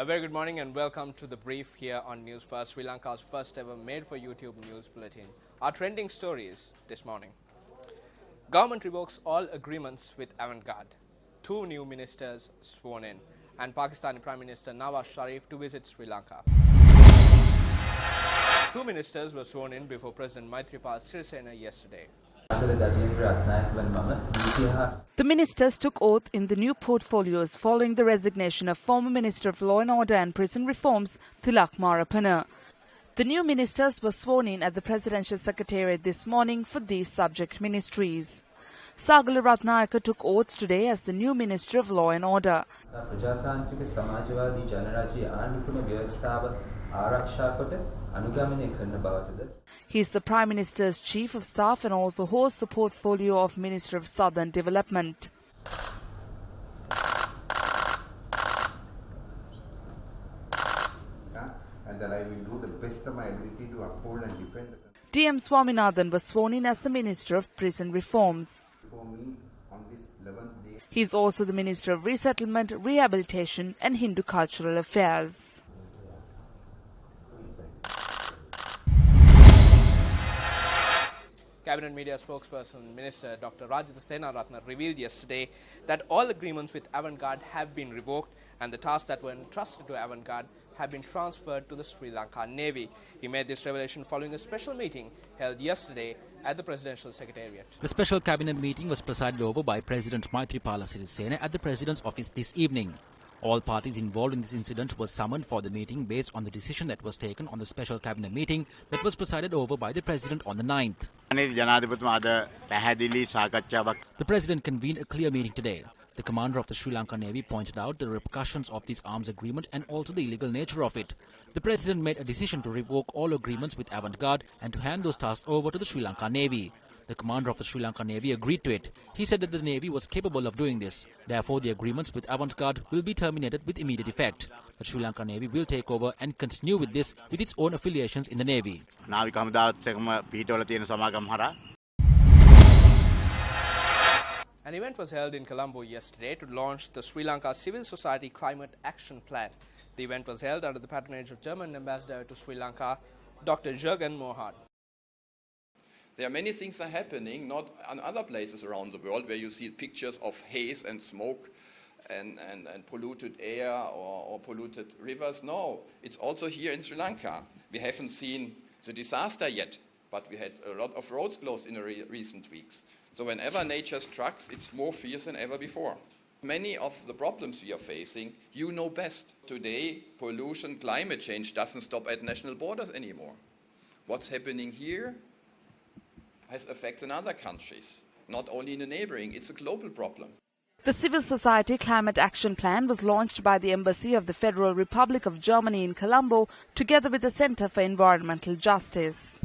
A very good morning and welcome to the brief here on Newsfirst, Sri Lanka's first ever made for YouTube news bulletin. Our trending stories this morning. Government revokes all agreements with Avantgarde. 2 new ministers sworn in. And Pakistani Prime Minister Nawaz Sharif to visit Sri Lanka. 2 ministers were sworn in before President Maithripala Sirisena yesterday. The ministers took oath in the new portfolios following the resignation of former Minister of Law and Order and Prison Reforms, Tilak Marapana. The new ministers were sworn in at the Presidential Secretariat this morning for these subject ministries. Sagala Ratnayaka took oaths today as the new Minister of Law and Order. He is the Prime Minister's Chief of Staff and also holds the portfolio of Minister of Southern Development. And that I will do the best of my ability to uphold and defend the country. D.M. Swaminathan was sworn in as the Minister of Prison Reforms. For me, on this 11th day, He is also the Minister of Resettlement, Rehabilitation and Hindu Cultural Affairs. Cabinet Media spokesperson Minister Dr. Rajitha Senaratne revealed yesterday that all agreements with Avantgarde have been revoked and the tasks that were entrusted to Avantgarde have been transferred to the Sri Lanka Navy. He made this revelation following a special meeting held yesterday at the Presidential Secretariat. The special cabinet meeting was presided over by President Maithripala Sirisena at the President's office this evening. All parties involved in this incident were summoned for the meeting based on the decision that was taken on the special cabinet meeting that was presided over by the President on the 9th. The President convened a clear meeting today. The commander of the Sri Lanka Navy pointed out the repercussions of this arms agreement and also the illegal nature of it. The President made a decision to revoke all agreements with Avantgarde and to hand those tasks over to the Sri Lanka Navy. The commander of the Sri Lanka Navy agreed to it. He said that the Navy was capable of doing this. Therefore, the agreements with Avantgarde will be terminated with immediate effect. The Sri Lanka Navy will take over and continue with this with its own affiliations in the Navy. An event was held in Colombo yesterday to launch the Sri Lanka Civil Society Climate Action Plan. The event was held under the patronage of German Ambassador to Sri Lanka, Dr. Jürgen Mohard. There are many things are happening, not in other places around the world where you see pictures of haze and smoke and polluted air or polluted rivers. No, it's also here in Sri Lanka. We haven't seen the disaster yet, but we had a lot of roads closed in the recent weeks. So whenever nature strikes, it's more fierce than ever before. Many of the problems we are facing, you know best. Today, pollution, climate change doesn't stop at national borders anymore. What's happening here has effects in other countries, not only in the neighboring. It's a global problem. The Civil Society Climate Action Plan was launched by the Embassy of the Federal Republic of Germany in Colombo together with the Center for Environmental Justice.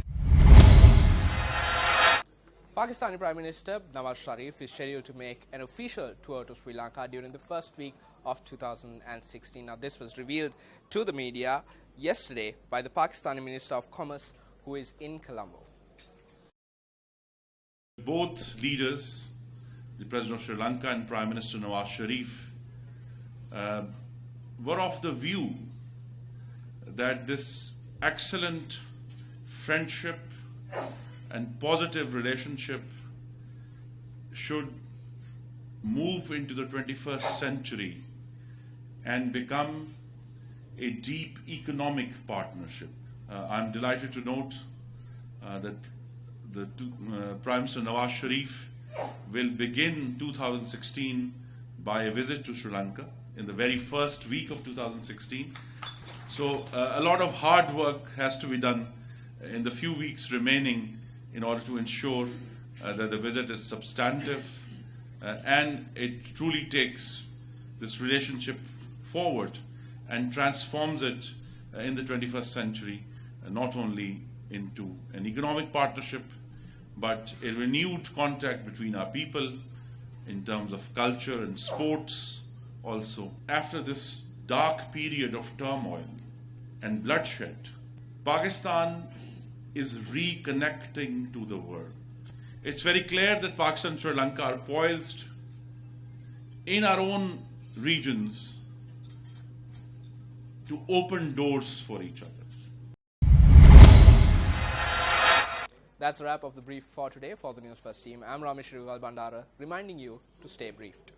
Pakistani Prime Minister Nawaz Sharif is scheduled to make an official tour to Sri Lanka during the first week of 2016. Now, this was revealed to the media yesterday by the Pakistani Minister of Commerce, who is in Colombo. Both leaders, the President of Sri Lanka and Prime Minister Nawaz Sharif, were of the view that this excellent friendship and positive relationship should move into the 21st century and become a deep economic partnership. I'm delighted to note that the Prime Minister Nawaz Sharif will begin 2016 by a visit to Sri Lanka in the very first week of 2016. So a lot of hard work has to be done in the few weeks remaining in order to ensure that the visit is substantive and it truly takes this relationship forward and transforms it in the 21st century, not only into an economic partnership, but a renewed contact between our people in terms of culture and sports also. After this dark period of turmoil and bloodshed, Pakistan is reconnecting to the world. It's very clear that Pakistan and Sri Lanka are poised in our own regions to open doors for each other. That's a wrap of the brief for today. For the News First team, I'm Ramesh Bandara, reminding you to stay briefed.